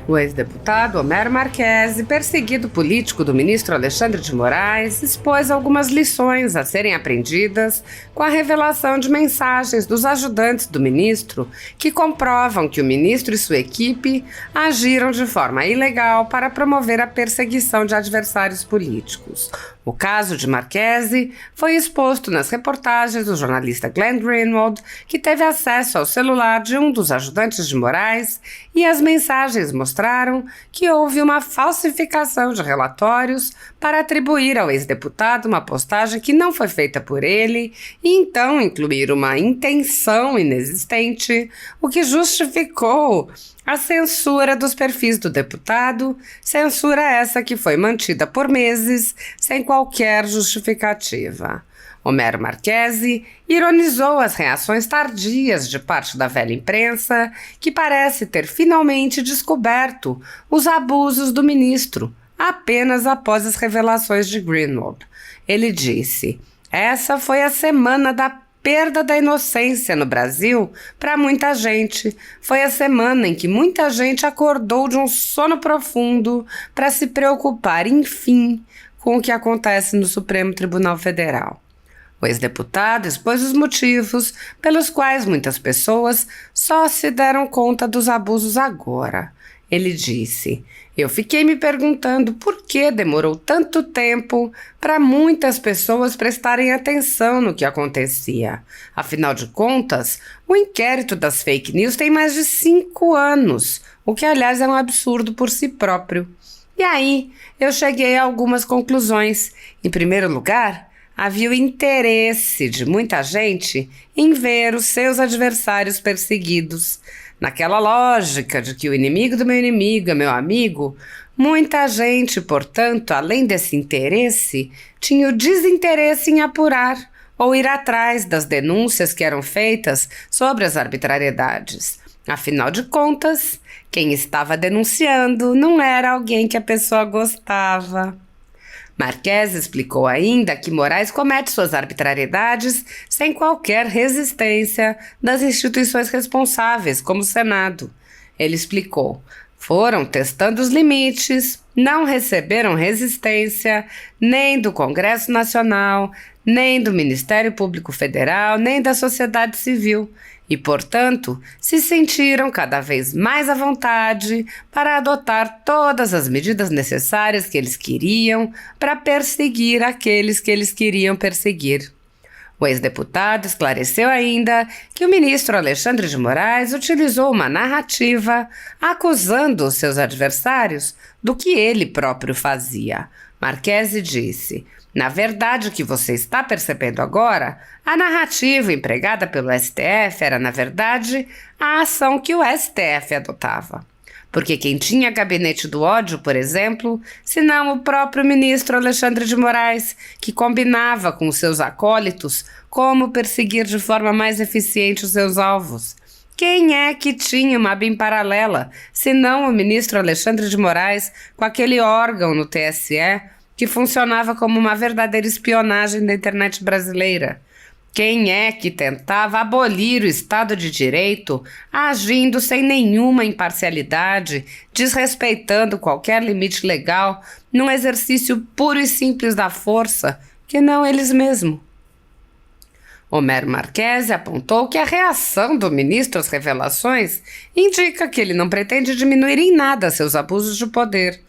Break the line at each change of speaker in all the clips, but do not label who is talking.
O ex-deputado Homero Marchesi, perseguido político do ministro Alexandre de Moraes, expôs algumas lições a serem aprendidas com a revelação de mensagens dos ajudantes do ministro que comprovam que o ministro e sua equipe agiram de forma ilegal para promover a perseguição de adversários políticos. O caso de Marchesi foi exposto nas reportagens do jornalista Glenn Greenwald, que teve acesso ao celular de um dos ajudantes de Moraes, e as mensagens mostraram que houve uma falsificação de relatórios para atribuir ao ex-deputado uma postagem que não foi feita por ele e então incluir uma intenção inexistente, o que justificou a censura dos perfis do deputado, censura essa que foi mantida por meses sem qualquer justificativa. Homero Marchesi ironizou as reações tardias de parte da velha imprensa, que parece ter finalmente descoberto os abusos do ministro, apenas após as revelações de Greenwald. Ele disse: "Essa foi a semana da perda da inocência no Brasil para muita gente. Foi a semana em que muita gente acordou de um sono profundo para se preocupar, enfim, com o que acontece no Supremo Tribunal Federal." O ex-deputado expôs os motivos pelos quais muitas pessoas só se deram conta dos abusos agora. Ele disse: "Eu fiquei me perguntando por que demorou tanto tempo para muitas pessoas prestarem atenção no que acontecia. Afinal de contas, o inquérito das fake news tem mais de 5 anos, o que, aliás, é um absurdo por si próprio. E aí, eu cheguei a algumas conclusões. Em primeiro lugar, havia o interesse de muita gente em ver os seus adversários perseguidos. Naquela lógica de que o inimigo do meu inimigo é meu amigo, muita gente, portanto, além desse interesse, tinha o desinteresse em apurar ou ir atrás das denúncias que eram feitas sobre as arbitrariedades. Afinal de contas, quem estava denunciando não era alguém que a pessoa gostava." Marchesi explicou ainda que Moraes comete suas arbitrariedades sem qualquer resistência das instituições responsáveis, como o Senado. Ele explicou: "Foram testando os limites, não receberam resistência nem do Congresso Nacional, nem do Ministério Público Federal, nem da sociedade civil. E, portanto, se sentiram cada vez mais à vontade para adotar todas as medidas necessárias que eles queriam para perseguir aqueles que eles queriam perseguir." O ex-deputado esclareceu ainda que o ministro Alexandre de Moraes utilizou uma narrativa acusando os seus adversários do que ele próprio fazia. Marchesi disse: "Na verdade, o que você está percebendo agora, a narrativa empregada pelo STF era, na verdade, a ação que o STF adotava. Porque quem tinha gabinete do ódio, por exemplo, senão o próprio ministro Alexandre de Moraes, que combinava com seus acólitos como perseguir de forma mais eficiente os seus alvos. Quem é que tinha uma BIM paralela, senão o ministro Alexandre de Moraes, com aquele órgão no TSE, que funcionava como uma verdadeira espionagem da internet brasileira? Quem é que tentava abolir o Estado de Direito, agindo sem nenhuma imparcialidade, desrespeitando qualquer limite legal, num exercício puro e simples da força, que não eles mesmos?" Homero Marchesi apontou que a reação do ministro às revelações indica que ele não pretende diminuir em nada seus abusos de poder.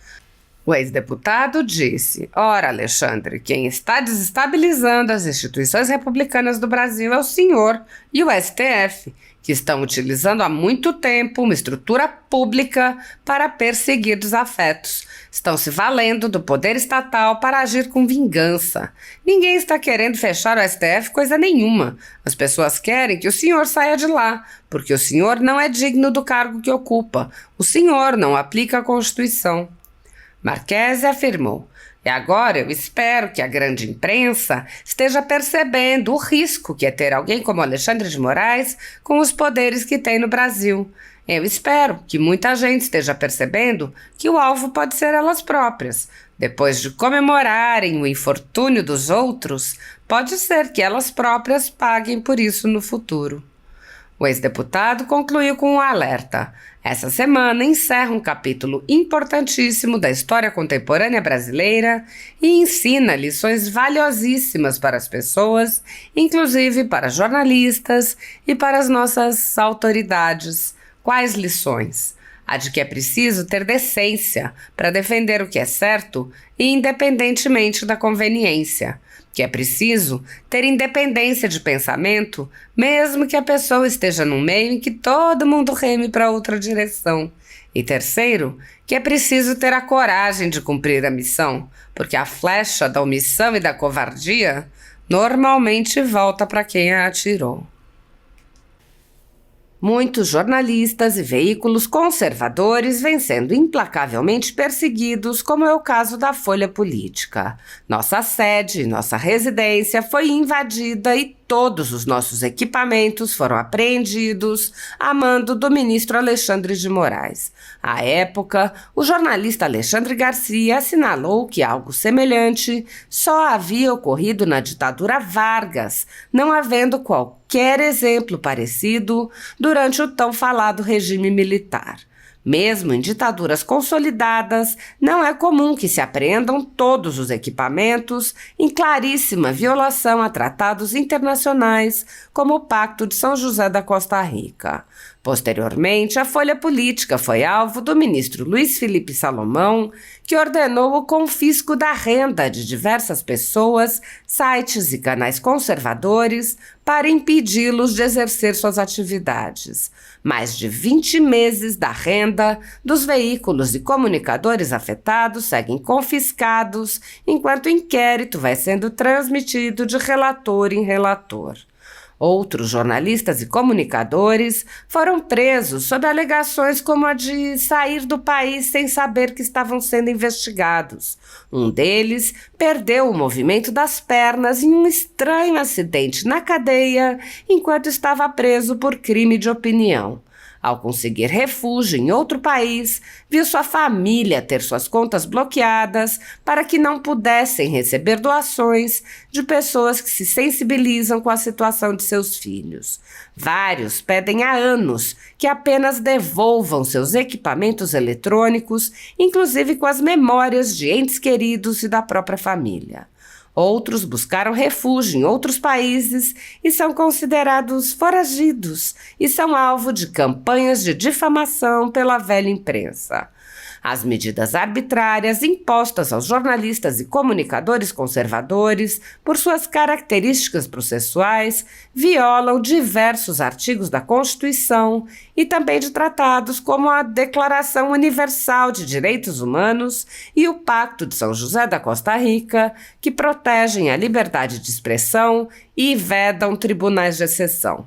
O ex-deputado disse: "Ora, Alexandre, quem está desestabilizando as instituições republicanas do Brasil é o senhor e o STF, que estão utilizando há muito tempo uma estrutura pública para perseguir desafetos. Estão se valendo do poder estatal para agir com vingança. Ninguém está querendo fechar o STF coisa nenhuma. As pessoas querem que o senhor saia de lá, porque o senhor não é digno do cargo que ocupa. O senhor não aplica a Constituição." Marchesi afirmou: "E agora eu espero que a grande imprensa esteja percebendo o risco que é ter alguém como Alexandre de Moraes com os poderes que tem no Brasil. Eu espero que muita gente esteja percebendo que o alvo pode ser elas próprias. Depois de comemorarem o infortúnio dos outros, pode ser que elas próprias paguem por isso no futuro." O ex-deputado concluiu com um alerta. Essa semana encerra um capítulo importantíssimo da história contemporânea brasileira e ensina lições valiosíssimas para as pessoas, inclusive para jornalistas e para as nossas autoridades. Quais lições? A de que é preciso ter decência para defender o que é certo, independentemente da conveniência. Que é preciso ter independência de pensamento, mesmo que a pessoa esteja num meio em que todo mundo reme para outra direção. E terceiro, que é preciso ter a coragem de cumprir a missão, porque a flecha da omissão e da covardia normalmente volta para quem a atirou. Muitos jornalistas e veículos conservadores vêm sendo implacavelmente perseguidos, como é o caso da Folha Política. Nossa sede, nossa residência foi invadida e todos os nossos equipamentos foram apreendidos a mando do ministro Alexandre de Moraes. À época, o jornalista Alexandre Garcia assinalou que algo semelhante só havia ocorrido na ditadura Vargas, não havendo qualquer exemplo parecido durante o tão falado regime militar. Mesmo em ditaduras consolidadas, não é comum que se apreendam todos os equipamentos em claríssima violação a tratados internacionais, como o Pacto de São José da Costa Rica. Posteriormente, a Folha Política foi alvo do ministro Luiz Felipe Salomão, que ordenou o confisco da renda de diversas pessoas, sites e canais conservadores para impedi-los de exercer suas atividades. Mais de 20 meses da renda dos veículos e comunicadores afetados seguem confiscados, enquanto o inquérito vai sendo transmitido de relator em relator. Outros jornalistas e comunicadores foram presos sob alegações como a de sair do país sem saber que estavam sendo investigados. Um deles perdeu o movimento das pernas em um estranho acidente na cadeia enquanto estava preso por crime de opinião. Ao conseguir refúgio em outro país, viu sua família ter suas contas bloqueadas para que não pudessem receber doações de pessoas que se sensibilizam com a situação de seus filhos. Vários pedem há anos que apenas devolvam seus equipamentos eletrônicos, inclusive com as memórias de entes queridos e da própria família. Outros buscaram refúgio em outros países e são considerados foragidos e são alvo de campanhas de difamação pela velha imprensa. As medidas arbitrárias impostas aos jornalistas e comunicadores conservadores, por suas características processuais, violam diversos artigos da Constituição e também de tratados como a Declaração Universal de Direitos Humanos e o Pacto de São José da Costa Rica, que protegem a liberdade de expressão e vedam tribunais de exceção.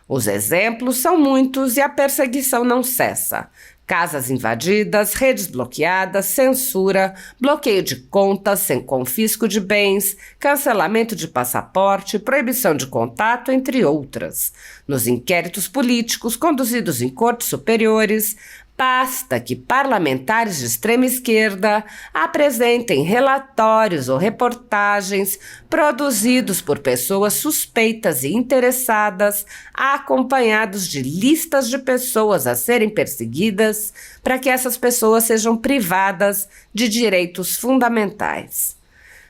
Os exemplos são muitos e a perseguição não cessa. Casas invadidas, redes bloqueadas, censura, bloqueio de contas sem confisco de bens, cancelamento de passaporte, proibição de contato, entre outras. Nos inquéritos políticos conduzidos em cortes superiores, basta que parlamentares de extrema esquerda apresentem relatórios ou reportagens produzidos por pessoas suspeitas e interessadas, acompanhados de listas de pessoas a serem perseguidas, para que essas pessoas sejam privadas de direitos fundamentais.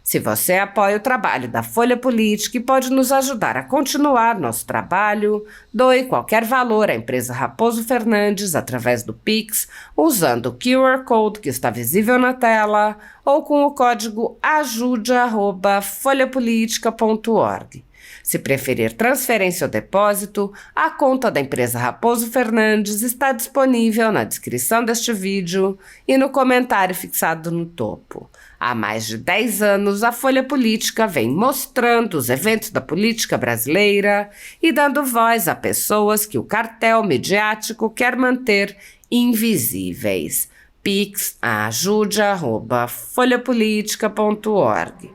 Se você apoia o trabalho da Folha Política e pode nos ajudar a continuar nosso trabalho, doe qualquer valor à empresa Raposo Fernandes através do Pix, usando o QR Code que está visível na tela ou com o código ajude@folhapolitica.org. Se preferir transferência ou depósito, a conta da empresa Raposo Fernandes está disponível na descrição deste vídeo e no comentário fixado no topo. Há mais de 10 anos, a Folha Política vem mostrando os eventos da política brasileira e dando voz a pessoas que o cartel midiático quer manter invisíveis. Pix ajude@folhapolitica.org.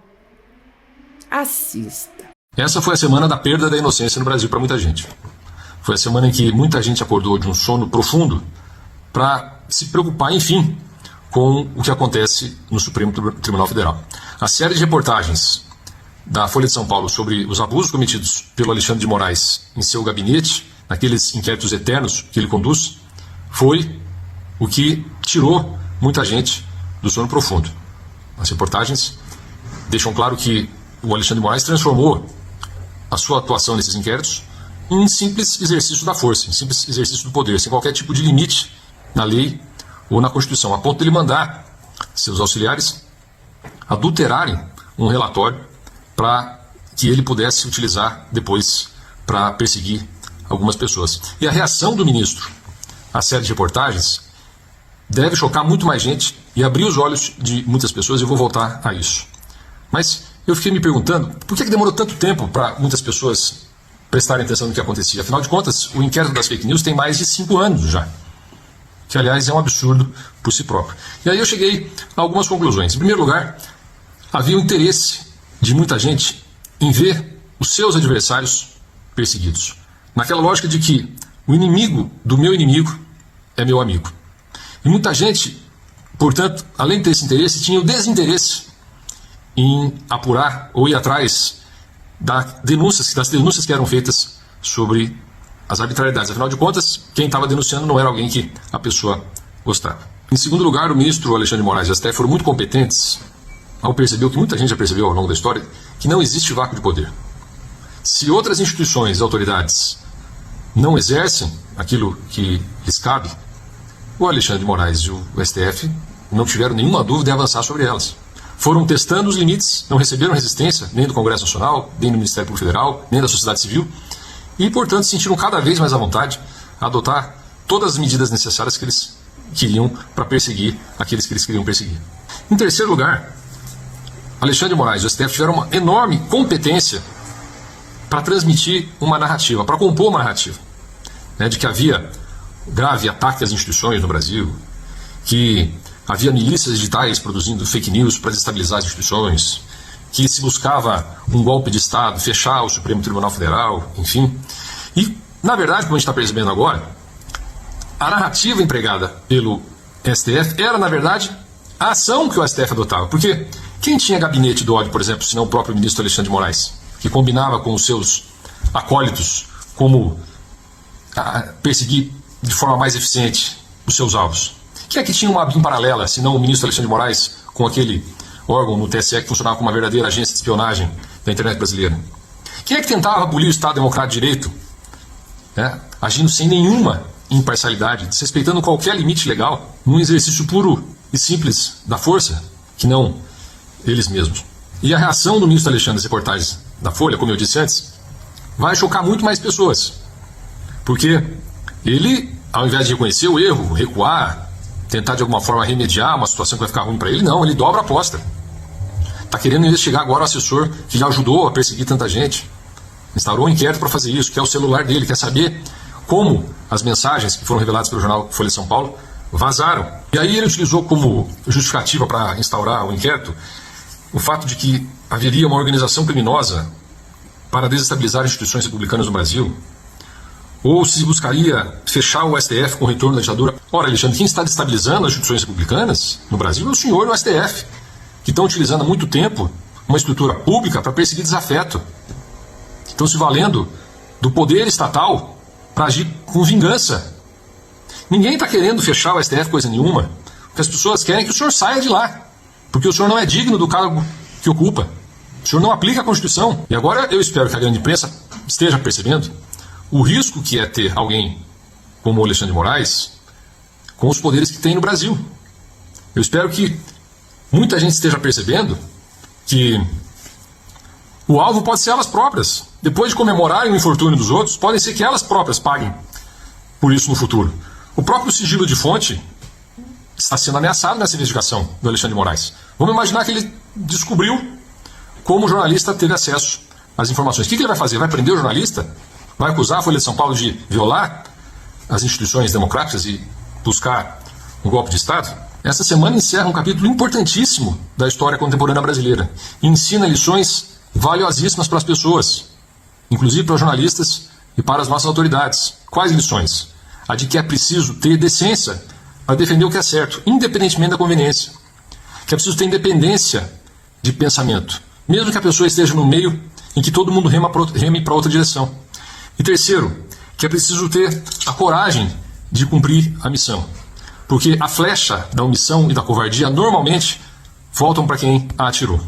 Assista.
Essa foi a semana da perda da inocência no Brasil para muita gente. Foi a semana em que muita gente acordou de um sono profundo para se preocupar, enfim, com o que acontece no Supremo Tribunal Federal. A série de reportagens da Folha de São Paulo sobre os abusos cometidos pelo Alexandre de Moraes em seu gabinete, aqueles inquéritos eternos que ele conduz, foi o que tirou muita gente do sono profundo. As reportagens deixam claro que o Alexandre de Moraes transformou a sua atuação nesses inquéritos em simples exercício da força, em simples exercício do poder, sem qualquer tipo de limite na lei ou na Constituição, a ponto de ele mandar seus auxiliares adulterarem um relatório para que ele pudesse utilizar depois para perseguir algumas pessoas. E a reação do ministro à série de reportagens deve chocar muito mais gente e abrir os olhos de muitas pessoas, e eu vou voltar a isso. Mas eu fiquei me perguntando por que demorou tanto tempo para muitas pessoas prestarem atenção no que acontecia. Afinal de contas, o inquérito das fake news tem mais de 5 anos já, que aliás é um absurdo por si próprio. E aí eu cheguei a algumas conclusões. Em primeiro lugar, havia um interesse de muita gente em ver os seus adversários perseguidos, naquela lógica de que o inimigo do meu inimigo é meu amigo. E muita gente, portanto, além de ter esse interesse, tinha o desinteresse em apurar ou ir atrás das denúncias que eram feitas sobre as arbitrariedades. Afinal de contas, quem estava denunciando não era alguém que a pessoa gostava. Em segundo lugar, o ministro Alexandre de Moraes e a STF foram muito competentes ao perceber, o que muita gente já percebeu ao longo da história, que não existe vácuo de poder. Se outras instituições e autoridades não exercem aquilo que lhes cabe, o Alexandre de Moraes e o STF não tiveram nenhuma dúvida em avançar sobre elas. Foram testando os limites, não receberam resistência nem do Congresso Nacional, nem do Ministério Público Federal, nem da sociedade civil, e, portanto, se sentiram cada vez mais à vontade a adotar todas as medidas necessárias que eles queriam para perseguir aqueles que eles queriam perseguir. Em terceiro lugar, Alexandre de Moraes e o STF tiveram uma enorme competência para transmitir uma narrativa, para compor uma narrativa, né, de que havia grave ataque às instituições no Brasil, que havia milícias digitais produzindo fake news para desestabilizar as instituições, que se buscava um golpe de Estado, fechar o Supremo Tribunal Federal, enfim. E, na verdade, como a gente está percebendo agora, a narrativa empregada pelo STF era, na verdade, a ação que o STF adotava. Porque quem tinha gabinete do ódio, por exemplo, se não o próprio ministro Alexandre de Moraes, que combinava com os seus acólitos como perseguir de forma mais eficiente os seus alvos? Quem é que tinha uma BIM paralela, se não o ministro Alexandre de Moraes, com aquele órgão no TSE que funcionava como uma verdadeira agência de espionagem da internet brasileira? Quem é que tentava abolir o Estado Democrático de Direito, né, agindo sem nenhuma imparcialidade, desrespeitando qualquer limite legal, num exercício puro e simples da força, que não eles mesmos? E a reação do ministro Alexandre às reportagens da Folha, como eu disse antes, vai chocar muito mais pessoas, porque ele, ao invés de reconhecer o erro, recuar, tentar de alguma forma remediar uma situação que vai ficar ruim para ele, não, ele dobra a aposta. Está querendo investigar agora o assessor que já ajudou a perseguir tanta gente. Instaurou um inquérito para fazer isso, que é o celular dele, quer saber como as mensagens que foram reveladas pelo jornal Folha de São Paulo vazaram. E aí ele utilizou como justificativa para instaurar o inquérito o fato de que haveria uma organização criminosa para desestabilizar instituições republicanas no Brasil, ou se buscaria fechar o STF com o retorno da ditadura. Ora, Alexandre, quem está destabilizando as instituições republicanas no Brasil é o senhor no STF, que estão utilizando há muito tempo uma estrutura pública para perseguir desafeto. Estão se valendo do poder estatal para agir com vingança. Ninguém está querendo fechar o STF coisa nenhuma. O que as pessoas querem é que o senhor saia de lá, porque o senhor não é digno do cargo que ocupa. O senhor não aplica a Constituição. E agora eu espero que a grande imprensa esteja percebendo o risco que é ter alguém como o Alexandre de Moraes com os poderes que tem no Brasil. Eu espero que muita gente esteja percebendo que o alvo pode ser elas próprias. Depois de comemorarem o infortúnio dos outros, podem ser que elas próprias paguem por isso no futuro. O próprio sigilo de fonte está sendo ameaçado nessa investigação do Alexandre de Moraes. Vamos imaginar que ele descobriu como o jornalista teve acesso às informações. O que ele vai fazer? Vai prender o jornalista? Vai acusar a Folha de São Paulo de violar as instituições democráticas e buscar um golpe de Estado? Essa semana encerra um capítulo importantíssimo da história contemporânea brasileira e ensina lições valiosíssimas para as pessoas, inclusive para os jornalistas e para as nossas autoridades. Quais lições? A de que é preciso ter decência para defender o que é certo, independentemente da conveniência. Que é preciso ter independência de pensamento, mesmo que a pessoa esteja no meio em que todo mundo reme para outra direção. E terceiro, que é preciso ter a coragem de cumprir a missão. Porque a flecha da omissão e da covardia normalmente voltam para quem a atirou.